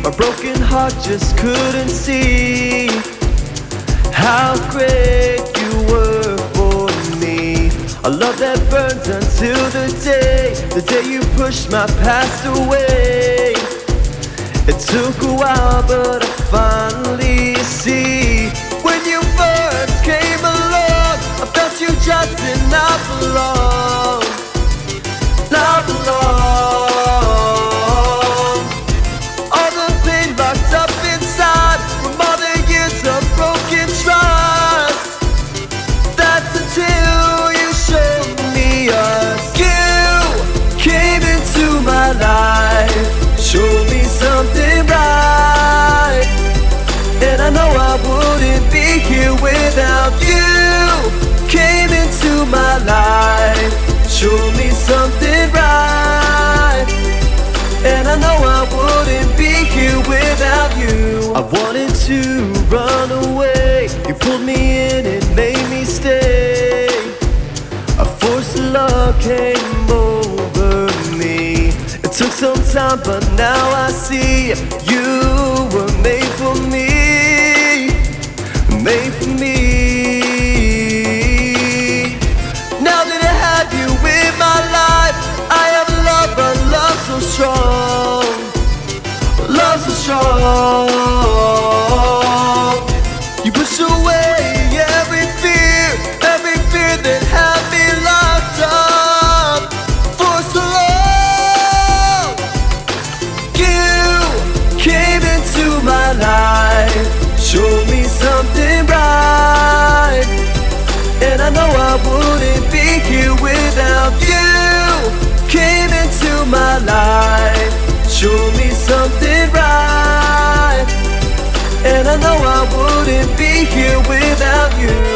My broken heart just couldn't see how great you were for me. A love that burns until the day you pushed my past away. It took a while, but I finally see. When you first came along, I felt you just did not belong. Not belong. All the pain locked up inside from all the years of broken trust. That's until you showed me us. You came into my life, showed me something right, and I know I wouldn't be here without you. Came into my life, showed me something right, and I know I wouldn't be here without you. I wanted to run away, you pulled me in and made me stay. A force of love came over me. It took some time, but now I see you were made for me. Made for me. Now that I have you in my life, I have a love, a love so strong. Love so strong. You push away every fear that had me locked up for so long. You came into my life, showed me something right, and I know I wouldn't be here without you. Came into my life, showed me something right, and I know I wouldn't be here without you.